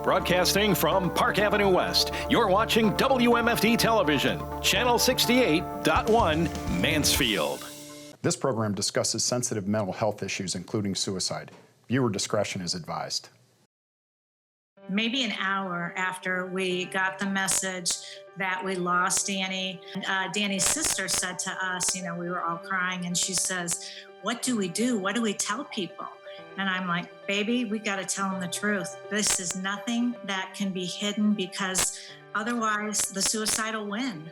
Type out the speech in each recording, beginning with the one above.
Broadcasting from Park Avenue West, you're watching WMFD Television, Channel 68.1, Mansfield. This program discusses sensitive mental health issues, including suicide. Viewer discretion is advised. Maybe an hour after we got the message that we lost Danny, Danny's sister said to us, we were all crying, and she says, "What do we do? What do we tell people?" And I'm like, "Baby, we got to tell them the truth. This is nothing that can be hidden, because otherwise the suicide will win."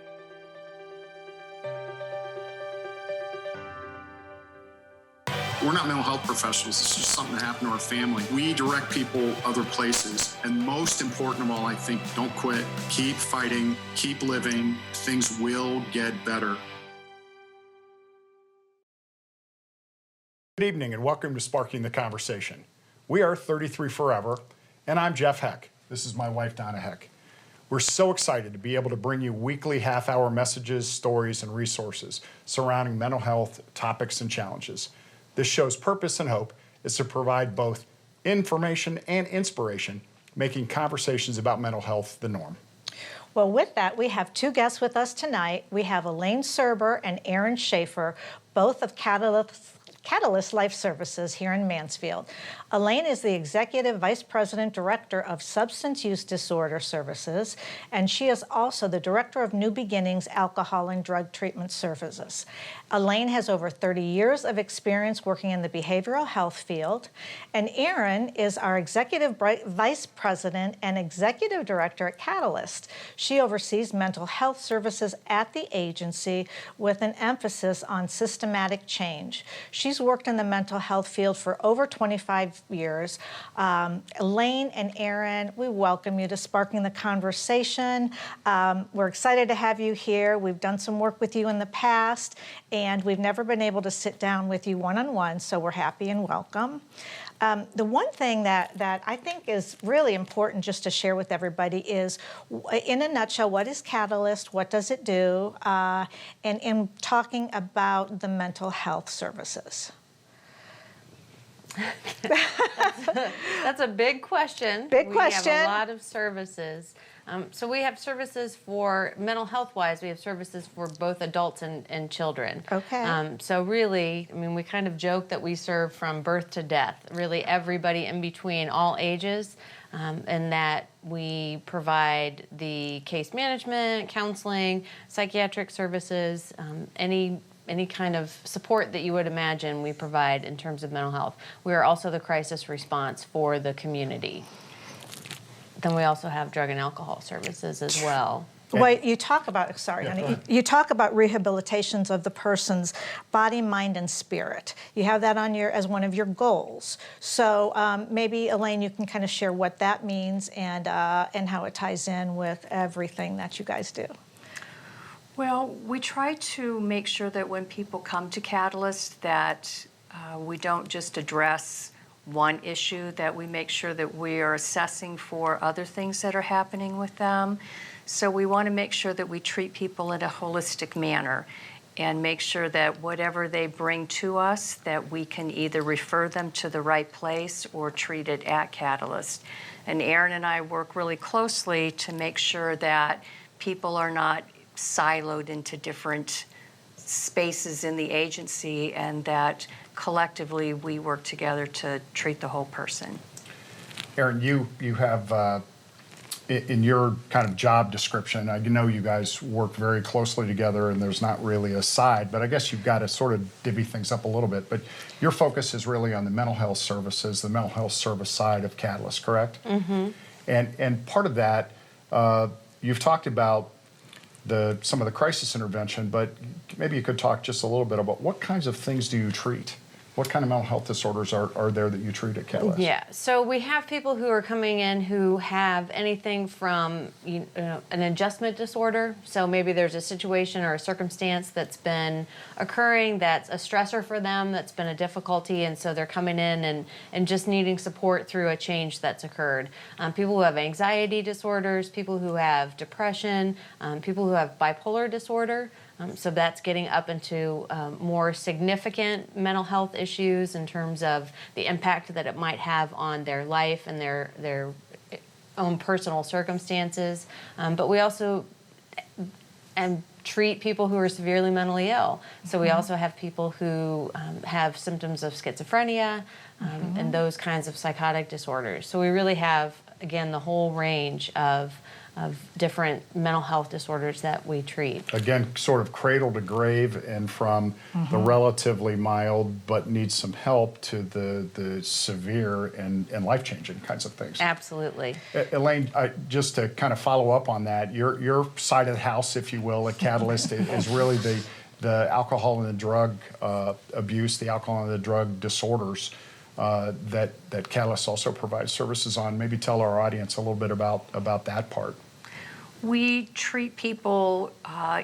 We're not mental health professionals. It's just something that happened to our family. We direct people other places. And most important of all, I think, don't quit. Keep fighting. Keep living. Things will get better. Good evening and welcome to Sparking the Conversation. We are 33 Forever, and I'm Jeff Heck. This is my wife, Donna Heck. We're so excited to be able to bring you weekly half-hour messages, stories, and resources surrounding mental health topics and challenges. This show's purpose and hope is to provide both information and inspiration, making conversations about mental health the norm. Well, with that, we have two guests with us tonight. We have Elaine Surber and Aaron Schafer, both of Catalyst Life Services here in Mansfield. Elaine is the Executive Vice President Director of Substance Use Disorder Services, and she is also the Director of New Beginnings Alcohol and Drug Treatment Services. Elaine has over 30 years of experience working in the behavioral health field, and Aaron is our Executive Vice President and Executive Director at Catalyst. She oversees mental health services at the agency with an emphasis on systematic change. She's worked in the mental health field for over 25 years. Elaine and Aaron, we welcome you to Sparking the Conversation. We're excited to have you here. We've done some work with you in the past, and we've never been able to sit down with you one-on-one, so we're happy and welcome. The one thing that I think is really important just to share with everybody is, in a nutshell, what is Catalyst, what does it do, and in talking about the mental health services. That's a big question. Big question. We have a lot of services. So we have services for mental health-wise. We have services for both adults and children. Okay. So really, we kind of joke that we serve from birth to death, really everybody in between, all ages, and that we provide the case management, counseling, psychiatric services, any kind of support that you would imagine we provide in terms of mental health. We are also the crisis response for the community. Then we also have drug and alcohol services as well. Well, you talk about, honey, you talk about rehabilitations of the person's body, mind, and spirit. You have that on as one of your goals. So maybe, Elaine, you can kind of share what that means and how it ties in with everything that you guys do. Well, we try to make sure that when people come to Catalyst that we don't just address one issue, that we make sure that we are assessing for other things that are happening with them. So we want to make sure that we treat people in a holistic manner and make sure that whatever they bring to us, that we can either refer them to the right place or treat it at Catalyst. And Aaron and I work really closely to make sure that people are not siloed into different spaces in the agency, and that collectively we work together to treat the whole person. Aaron, you have, in your kind of job description, I know you guys work very closely together and there's not really a side, but I guess you've got to sort of divvy things up a little bit. But your focus is really on the mental health services, the mental health service side of Catalyst, correct? Mm-hmm. And part of that, you've talked about some of the crisis intervention, but maybe you could talk just a little bit about what kinds of things do you treat? What kind of mental health disorders are there that you treat at Catalyst? Yeah, so we have people who are coming in who have anything from an adjustment disorder. So maybe there's a situation or a circumstance that's been occurring that's a stressor for them, that's been a difficulty, and so they're coming in and just needing support through a change that's occurred. People who have anxiety disorders, people who have depression, people who have bipolar disorder. So that's getting up into more significant mental health issues in terms of the impact that it might have on their life and their own personal circumstances, but we also treat people who are severely mentally ill. So we also have people who have symptoms of schizophrenia and those kinds of psychotic disorders. So we really have, again, the whole range of different mental health disorders that we treat. Again, sort of cradle to grave, and from the relatively mild but needs some help to the severe and life-changing kinds of things. Absolutely. Elaine, just to kind of follow up on that, your side of the house, if you will, at Catalyst is really the alcohol and the drug abuse, the alcohol and the drug disorders that Catalyst also provides services on. Maybe tell our audience a little bit about that part. We treat people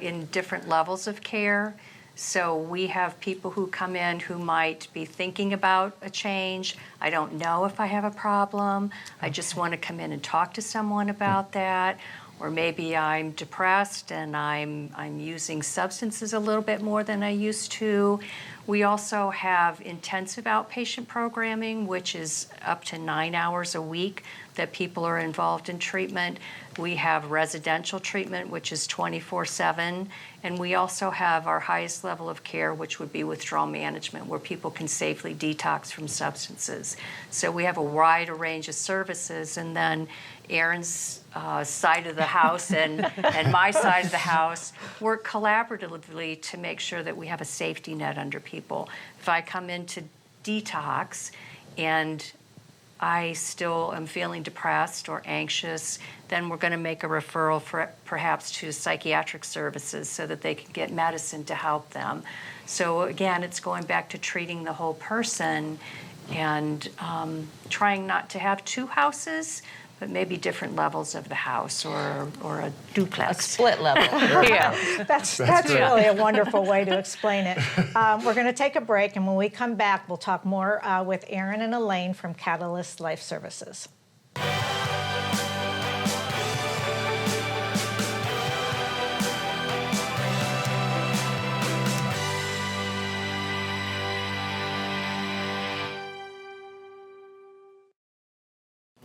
in different levels of care. So we have people who come in who might be thinking about a change. I don't know if I have a problem. I just want to come in and talk to someone about that. Or maybe I'm depressed and I'm using substances a little bit more than I used to. We also have intensive outpatient programming, which is up to 9 hours a week that people are involved in treatment. We have residential treatment, which is 24/7. And we also have our highest level of care, which would be withdrawal management, where people can safely detox from substances. So we have a wide range of services. And then Aaron's side of the house and my side of the house work collaboratively to make sure that we have a safety net under people. If I come into detox and I still am feeling depressed or anxious, then we're going to make a referral for perhaps to psychiatric services so that they can get medicine to help them. So again, it's going back to treating the whole person and trying not to have two houses, but maybe different levels of the house or a duplex. A split level. Yeah. That's really a wonderful way to explain it. We're going to take a break, and when we come back, we'll talk more with Aaron and Elaine from Catalyst Life Services.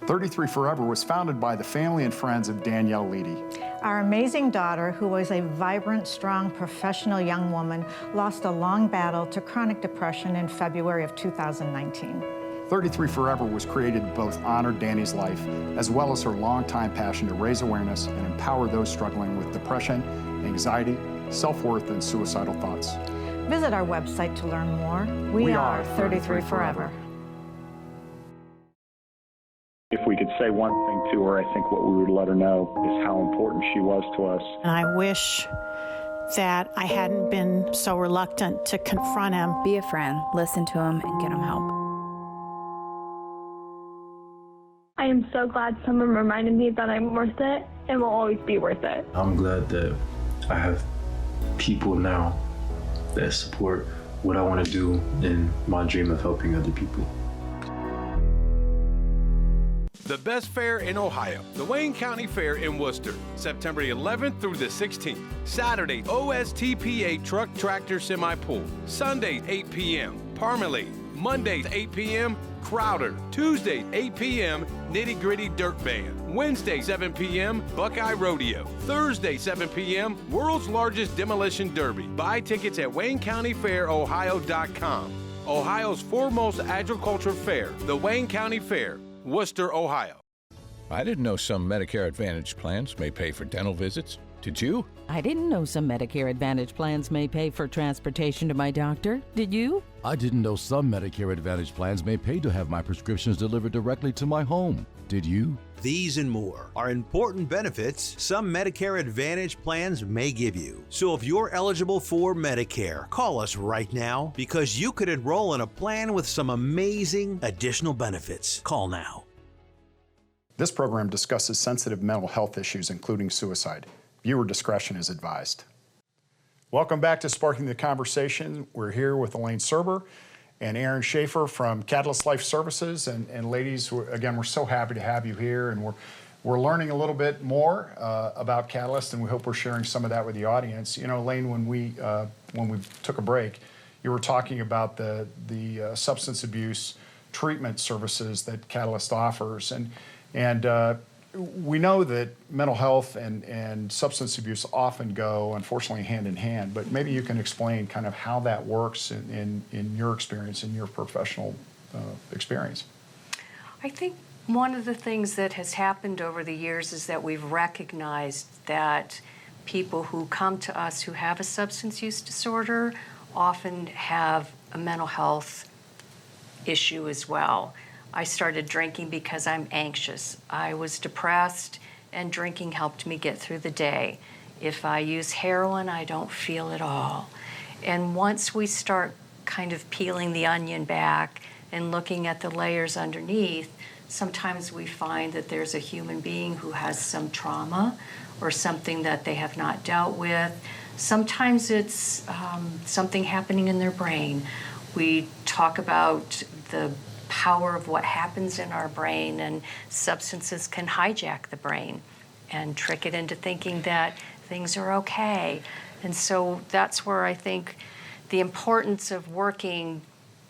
"33 Forever" was founded by the family and friends of Danielle Leedy. Our amazing daughter, who was a vibrant, strong, professional young woman, lost a long battle to chronic depression in February of 2019. 33 Forever was created to both honor Danny's life, as well as her longtime passion to raise awareness and empower those struggling with depression, anxiety, self-worth, and suicidal thoughts. Visit our website to learn more. We are 33 Forever. If we could say one thing to her, I think what we would let her know is how important she was to us. And I wish that I hadn't been so reluctant to confront him. Be a friend, listen to him, and get him help. I am so glad someone reminded me that I'm worth it and will always be worth it. I'm glad that I have people now that support what I want to do in my dream of helping other people. The best fair in Ohio, the Wayne County Fair in Worcester, September 11th through the 16th. Saturday, OSTPA Truck Tractor Semi Pool. Sunday, 8 p.m., Parmalee. Monday, 8 p.m., Crowder. Tuesday, 8 p.m., Nitty Gritty Dirt Band. Wednesday, 7 p.m., Buckeye Rodeo. Thursday, 7 p.m., World's Largest Demolition Derby. Buy tickets at WayneCountyFairOhio.com. Ohio's foremost agriculture fair, the Wayne County Fair, Worcester, Ohio. I didn't know some Medicare Advantage plans may pay for dental visits. Did you? I didn't know some Medicare Advantage plans may pay for transportation to my doctor. Did you? I didn't know some Medicare Advantage plans may pay to have my prescriptions delivered directly to my home. Did you? These and more are important benefits some Medicare Advantage plans may give you. So if you're eligible for Medicare, call us right now because you could enroll in a plan with some amazing additional benefits. Call now. This program discusses sensitive mental health issues, including suicide. Viewer discretion is advised. Welcome back to Sparking the Conversation. We're here with Elaine Surber and Aaron Shafer from Catalyst Life Services. And ladies, again, we're so happy to have you here, and we're learning a little bit more about Catalyst, and we hope we're sharing some of that with the audience. You know, Elaine, when we took a break, you were talking about the substance abuse treatment services that Catalyst offers, and we know that mental health and substance abuse often go, unfortunately, hand in hand, but maybe you can explain kind of how that works in your experience, in your professional experience. I think one of the things that has happened over the years is that we've recognized that people who come to us who have a substance use disorder often have a mental health issue as well. I started drinking because I'm anxious. I was depressed, and drinking helped me get through the day. If I use heroin, I don't feel it all. And once we start kind of peeling the onion back and looking at the layers underneath, sometimes we find that there's a human being who has some trauma or something that they have not dealt with. Sometimes it's something happening in their brain. We talk about the power of what happens in our brain, and substances can hijack the brain and trick it into thinking that things are okay. And so that's where I think the importance of working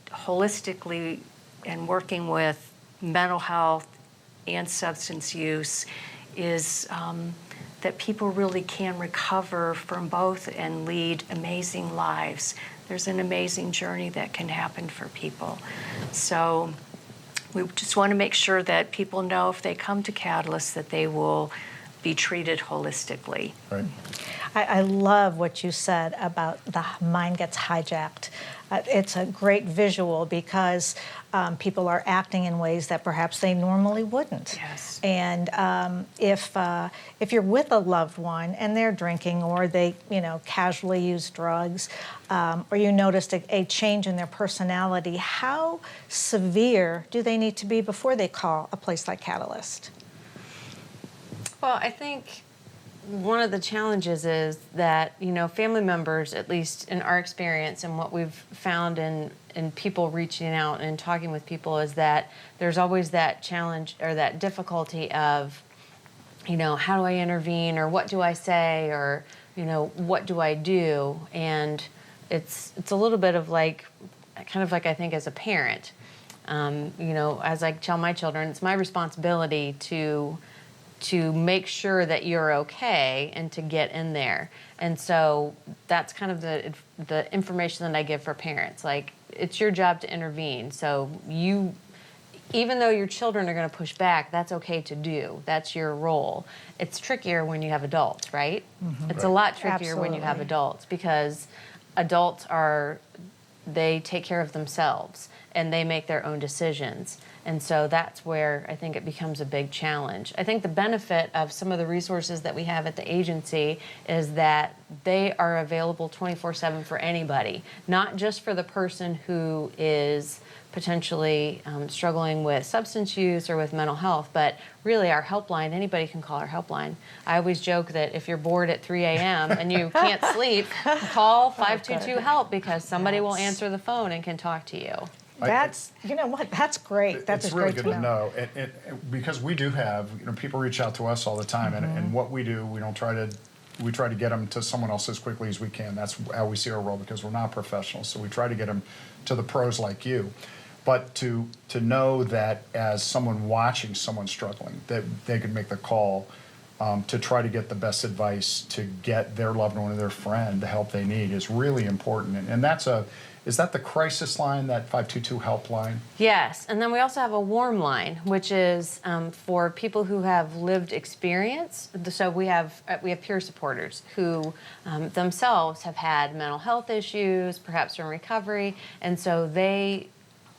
holistically and working with mental health and substance use is that people really can recover from both and lead amazing lives. There's an amazing journey that can happen for people. So we just want to make sure that people know if they come to Catalyst that they will be treated holistically. Right. I love what you said about the mind gets hijacked. It's a great visual because people are acting in ways that perhaps they normally wouldn't. Yes. And if you're with a loved one and they're drinking, or they casually use drugs, or you noticed a change in their personality, how severe do they need to be before they call a place like Catalyst? Well, I think one of the challenges is that, family members, at least in our experience and what we've found in people reaching out and talking with people, is that there's always that challenge or that difficulty of, how do I intervene, or what do I say, or, what do I do? And it's a little bit of like I think as a parent, as I tell my children, it's my responsibility to make sure that you're okay and to get in there. And so that's kind of the information that I give for parents. Like, it's your job to intervene. So even though your children are going to push back, that's okay to do. That's your role. It's trickier when you have adults, right? Mm-hmm. It's a lot trickier when you have adults, because adults they take care of themselves and they make their own decisions. And so that's where I think it becomes a big challenge. I think the benefit of some of the resources that we have at the agency is that they are available 24/7 for anybody, not just for the person who is potentially struggling with substance use or with mental health, but really our helpline, anybody can call our helpline. I always joke that if you're bored at 3 a.m. and you can't sleep, call 522-HELP, because somebody will answer the phone and can talk to you. That's, that's great. It's really good to know. Because we do have, people reach out to us all the time, Mm-hmm. and what we do, we try to get them to someone else as quickly as we can. That's how we see our role, because we're not professionals. So we try to get them to the pros like you. But to know that as someone watching someone struggling, that they could make the call to try to get the best advice to get their loved one or their friend the help they need is really important. And is that the crisis line, that 522 helpline? Yes, and then we also have a warm line, which is for people who have lived experience. So we have peer supporters who themselves have had mental health issues, perhaps in recovery, and so they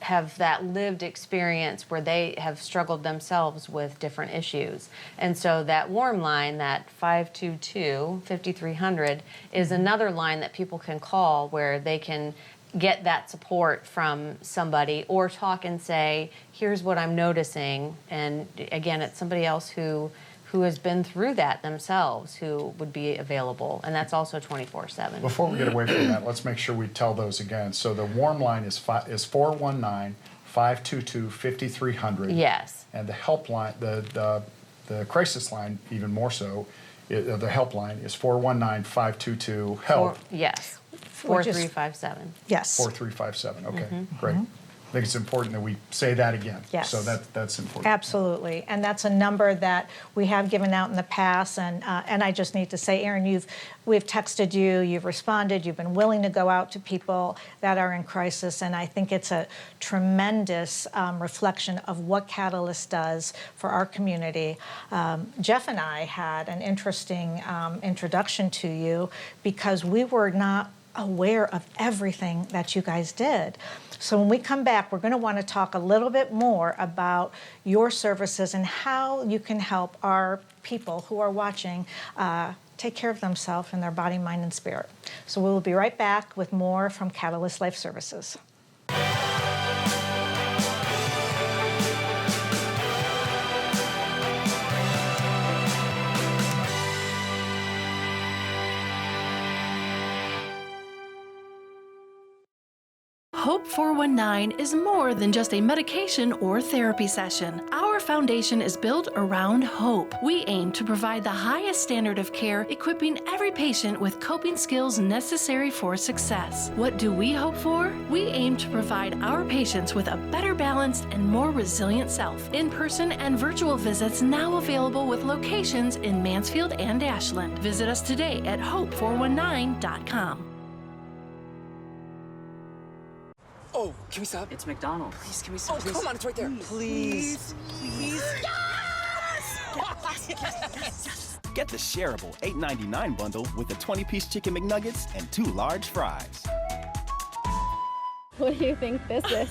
have that lived experience where they have struggled themselves with different issues. And so that warm line, that 522-5300, is another line that people can call where they can get that support from somebody, or talk and say, here's what I'm noticing. And again, it's somebody else who has been through that themselves who would be available. And that's also 24/7. Before we get away from that, let's make sure we tell those again. So the warm line is 419-522-5300. Yes. And the helpline, the crisis line, even more so, the helpline is 419-522-HELP. Yes. 4357. Yes. 4357. Okay, great. I think it's important that we say that again. Yes. So that's important. Absolutely, and that's a number that we have given out in the past, and I just need to say, Aaron, we've texted you, you've responded, you've been willing to go out to people that are in crisis, and I think it's a tremendous reflection of what Catalyst does for our community. Jeff and I had an interesting introduction to you because we were not aware of everything that you guys did. So when we come back, we're going to want to talk a little bit more about your services and how you can help our people who are watching take care of themselves and their body, mind, and spirit. So we will be right back with more from Catalyst Life Services. Hope 419 is more than just a medication or therapy session. Our foundation is built around hope. We aim to provide the highest standard of care, equipping every patient with coping skills necessary for success. What do we hope for? We aim to provide our patients with a better balanced and more resilient self. In-person and virtual visits now available with locations in Mansfield and Ashland. Visit us today at hope419.com. Oh, can we stop? It's McDonald's. Please, can we stop? Oh, come on, it's right there. Please. Yes! Get the shareable $8.99 bundle with the 20-piece chicken McNuggets and 2 large fries. What do you think this is?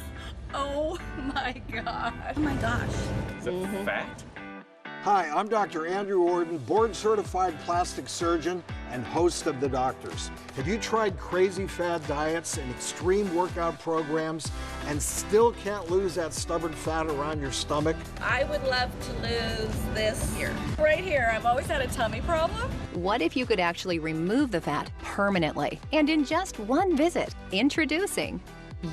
Oh my gosh. Oh my gosh. Is it fat? Hi, I'm Dr. Andrew Orden, board-certified plastic surgeon and host of The Doctors. Have you tried crazy fad diets and extreme workout programs and still can't lose that stubborn fat around your stomach? I would love to lose this here. Right here, I've always had a tummy problem. What if you could actually remove the fat permanently and in just one visit? Introducing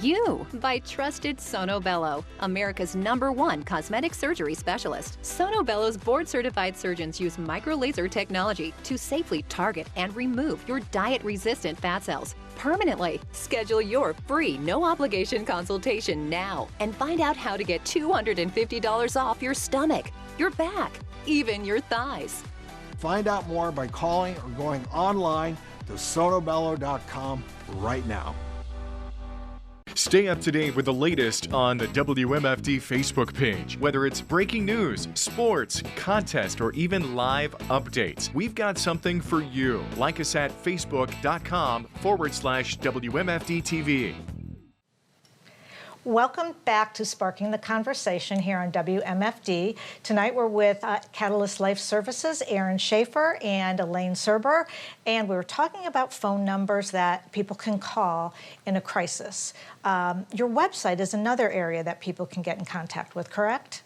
You by trusted Sono Bello, America's #1 cosmetic surgery specialist. Sono Bello's board-certified surgeons use micro-laser technology to safely target and remove your diet-resistant fat cells permanently. Schedule your free, no-obligation consultation now and find out how to get $250 off your stomach, your back, even your thighs. Find out more by calling or going online to sonobello.com right now. Stay up to date with the latest on the WMFD Facebook page. Whether it's breaking news, sports, contest, or even live updates, we've got something for you. Like us at facebook.com/WMFD TV. Welcome back to Sparking the Conversation here on WMFD. Tonight we're with Catalyst Life Services, Aaron Schafer and Elaine Surber, and we were talking about phone numbers that people can call in a crisis. Your website is another area that people can get in contact with, correct?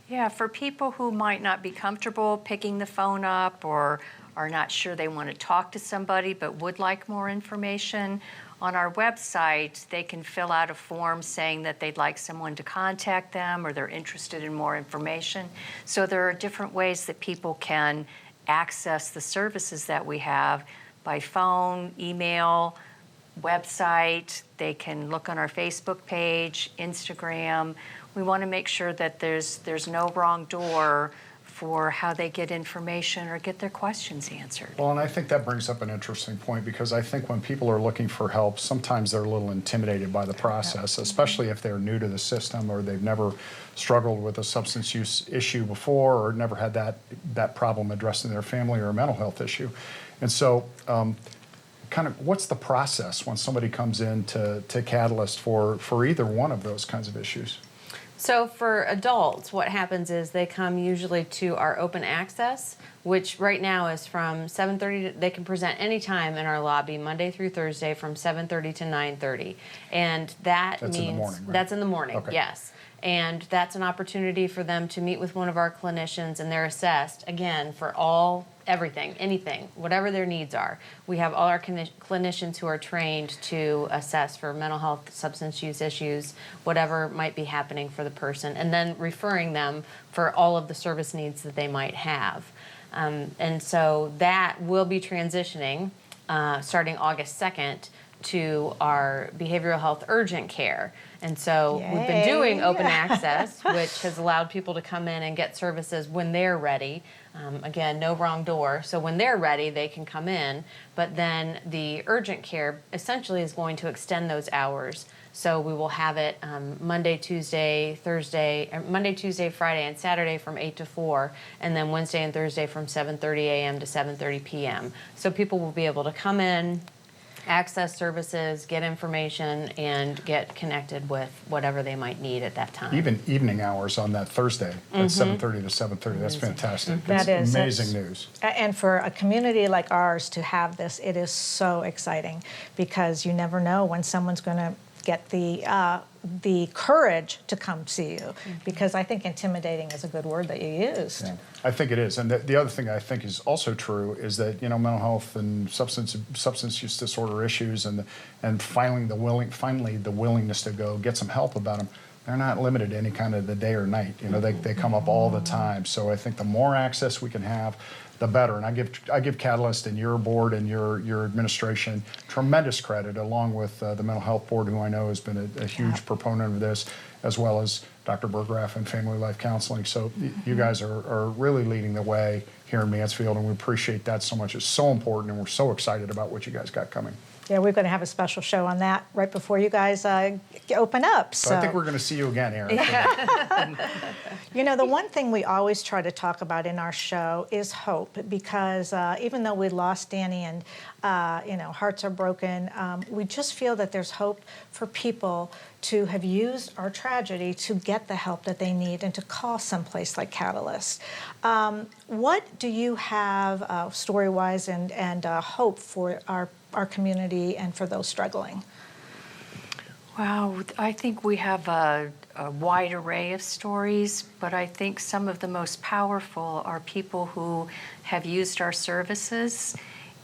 Yeah, for people who might not be comfortable picking the phone up or are not sure they want to talk to somebody but would like more information, on our website, they can fill out a form saying that they'd like someone to contact them or they're interested in more information. So there are different ways that people can access the services that we have by phone, email, website. They can look on our Facebook page, Instagram. We want to make sure that there's no wrong door for how they get information or get their questions answered. Well, and I think that brings up an interesting point because I think when people are looking for help, sometimes they're a little intimidated by the process, especially if they're new to the system or they've never struggled with a substance use issue before or never had that problem addressed in their family or a mental health issue. And so kind of what's the process when somebody comes in to Catalyst for either one of those kinds of issues? So for adults, what happens is they come usually to our open access, which right now is from 7:30 they can present anytime in our lobby, Monday through Thursday from 7:30 to 9:30. And that's means in the morning, right? That's in the morning, Okay. yes. And that's an opportunity for them to meet with one of our clinicians, and they're assessed, again, for everything, anything, whatever their needs are. We have all our clinicians who are trained to assess for mental health, substance use issues, whatever might be happening for the person, and then referring them for all of the service needs that they might have. And so that will be transitioning starting August 2nd to our behavioral health urgent care. And so we've been Yay. doing open access, which has allowed people to come in and get services when they're ready. Again, no wrong door. So when they're ready, they can come in. But then the urgent care essentially is going to extend those hours. So we will have it Monday, Tuesday, Friday, and Saturday from 8 to 4, and then Wednesday and Thursday from 7:30 a.m. to 7:30 p.m. So people will be able to come in, access services, get information, and get connected with whatever they might need at that time. Even evening hours on that Thursday at 7:30 to 7:30. That's fantastic. That's amazing news. And for a community like ours to have this, it is so exciting because you never know when someone's going to get the courage to come see you, because I think intimidating is a good word that you used. Yeah, I think it is. And the other thing I think is also true is that, mental health and substance use disorder issues and finally the willingness to go get some help about them, they're not limited to any kind of the day or night. They come up all the time. So I think the more access we can have, the better. And I give Catalyst and your board and your administration tremendous credit, along with the Mental Health Board, who I know has been a huge proponent of this, as well as Dr. Berggraf and Family Life Counseling. So you guys are really leading the way here in Mansfield, and we appreciate that so much. It's so important, and we're so excited about what you guys got coming. Yeah, we're going to have a special show on that right before you guys open up. So I think we're going to see you again, Erin. The one thing we always try to talk about in our show is hope, because even though we lost Danny and hearts are broken, we just feel that there's hope for people to have used our tragedy to get the help that they need and to call someplace like Catalyst. What do you have story-wise and hope for our community and for those struggling? Wow, I think we have a wide array of stories, but I think some of the most powerful are people who have used our services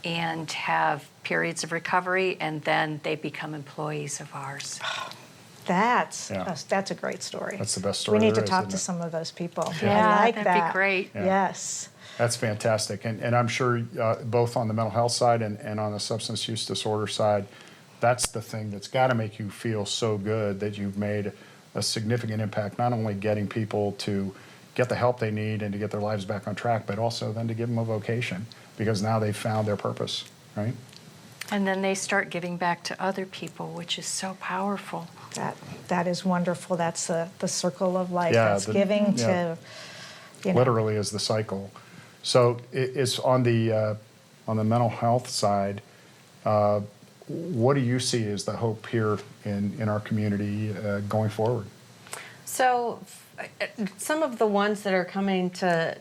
and have periods of recovery, and then they become employees of ours. That's a great story. That's the best story We need to there is, talk isn't to it? some of those people. Yeah, I like that'd be that. great. Yeah. Yes. That's fantastic. And I'm sure both on the mental health side and on the substance use disorder side, that's the thing that's got to make you feel so good that you've made a significant impact, not only getting people to get the help they need and to get their lives back on track, but also then to give them a vocation, because now they've found their purpose, right? And then they start giving back to other people, which is so powerful. That is wonderful. That's the circle of life. Yeah, That's giving to, literally is the cycle. So it's on the mental health side. What do you see as the hope here in our community going forward? So some of the ones that are coming to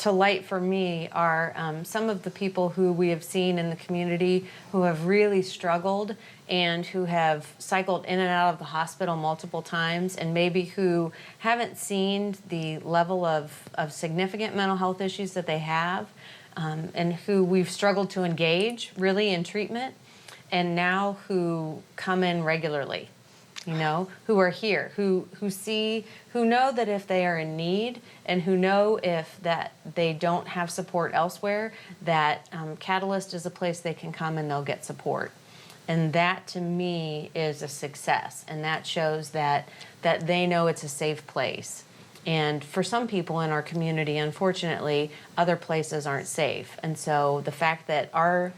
light for me are some of the people who we have seen in the community who have really struggled and who have cycled in and out of the hospital multiple times, and maybe who haven't seen the level of significant mental health issues that they have, and who we've struggled to engage really in treatment, and now who come in regularly, who are here, who know that if they are in need, and who know if that they don't have support elsewhere, that Catalyst is a place they can come and they'll get support. And that, to me, is a success. And that shows that they know it's a safe place. And for some people in our community, unfortunately, other places aren't safe. And so the fact that our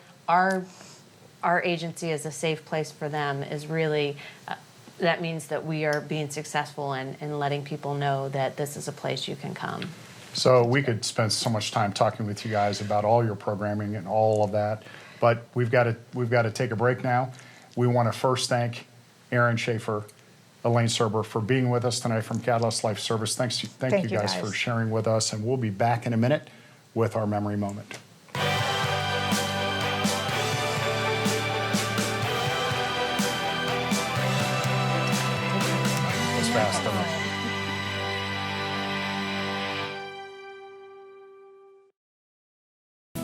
agency is a safe place for them is really, that means that we are being successful in letting people know that this is a place you can come. So we could spend so much time talking with you guys about all your programming and all of that, but we've got to take a break now. We want to first thank Erin Shafer, Elaine Surber for being with us tonight from Catalyst Life Service. Thank you guys for sharing with us, and we'll be back in a minute with our memory moment. It's fast, doesn't it?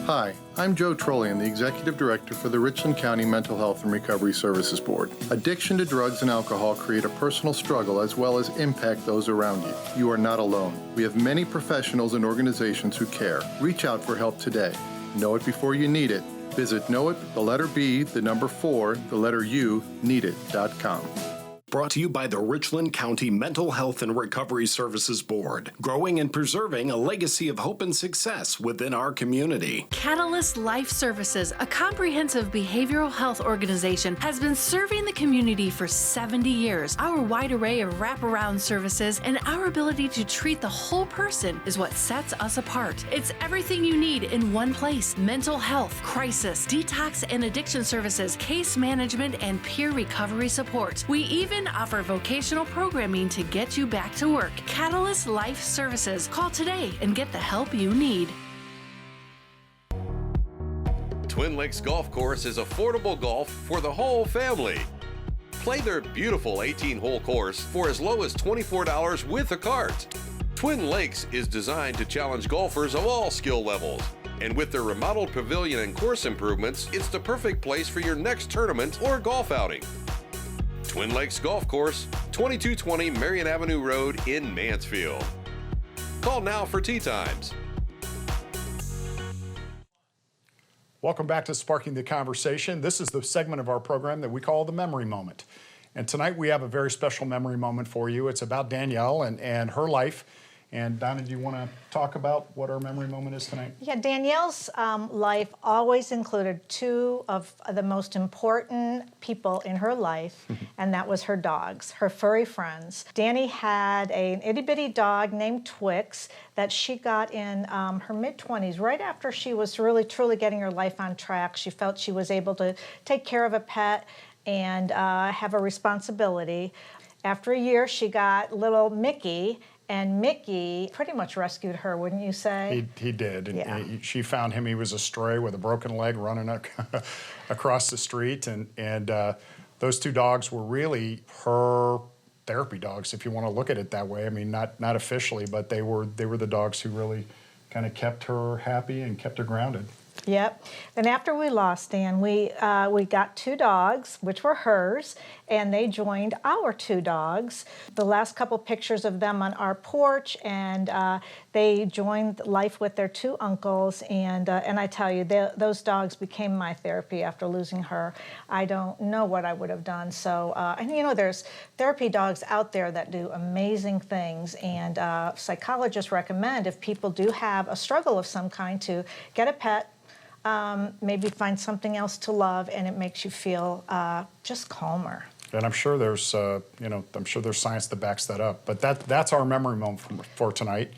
Hi, I'm Joe Trollian, the Executive Director for the Richland County Mental Health and Recovery Services Board. Addiction to drugs and alcohol create a personal struggle as well as impact those around you. You are not alone. We have many professionals and organizations who care. Reach out for help today. Know it before you need it. Visit knowit4u needit.com. Brought to you by the Richland County Mental Health and Recovery Services Board, growing and preserving a legacy of hope and success within our community. Catalyst Life Services, a comprehensive behavioral health organization, has been serving the community for 70 years. Our wide array of wraparound services and our ability to treat the whole person is what sets us apart. It's everything you need in one place: mental health, crisis, detox and addiction services, case management, and peer recovery support. We even offer vocational programming to get you back to work. Catalyst Life Services. Call today and get the help you need. Twin Lakes Golf Course is affordable golf for the whole family. Play their beautiful 18-hole course for as low as $24 with a cart. Twin Lakes is designed to challenge golfers of all skill levels. And with their remodeled pavilion and course improvements, it's the perfect place for your next tournament or golf outing. Twin Lakes Golf Course, 2220 Marion Avenue Road in Mansfield. Call now for tee times. Welcome back to Sparking the Conversation. This is the segment of our program that we call the Memory Moment. And tonight we have a very special memory moment for you. It's about Danielle and her life. And Donna, do you want to talk about what our memory moment is tonight? Yeah, Danielle's life always included two of the most important people in her life, and that was her dogs, her furry friends. Danny had an itty-bitty dog named Twix that she got in her mid-20s, right after she was really, truly getting her life on track. She felt she was able to take care of a pet and have a responsibility. After a year, she got little Mickey, and Mickey pretty much rescued her, wouldn't you say? He did. Yeah. And she found him. He was a stray with a broken leg running across the street. And those two dogs were really her therapy dogs, if you want to look at it that way. I mean, not officially, but they were the dogs who really kind of kept her happy and kept her grounded. Yep. Then after we lost Dan, we got two dogs, which were hers, and they joined our two dogs. The last couple pictures of them on our porch, and they joined life with their two uncles. And I tell you, those dogs became my therapy after losing her. I don't know what I would have done. So, and you know, there's therapy dogs out there that do amazing things, and psychologists recommend if people do have a struggle of some kind to get a pet. Maybe find something else to love, and it makes you feel just calmer. And I'm sure there's, science that backs that up. But that's our memory moment for tonight.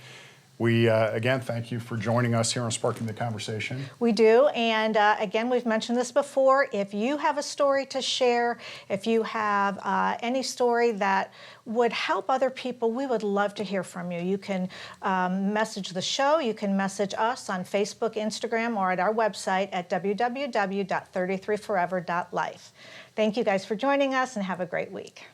We, again, thank you for joining us here on Sparking the Conversation. We do, and again, we've mentioned this before. If you have a story to share, if you have any story that would help other people, we would love to hear from you. You can message the show, you can message us on Facebook, Instagram, or at our website at www.33forever.life. Thank you guys for joining us, and have a great week.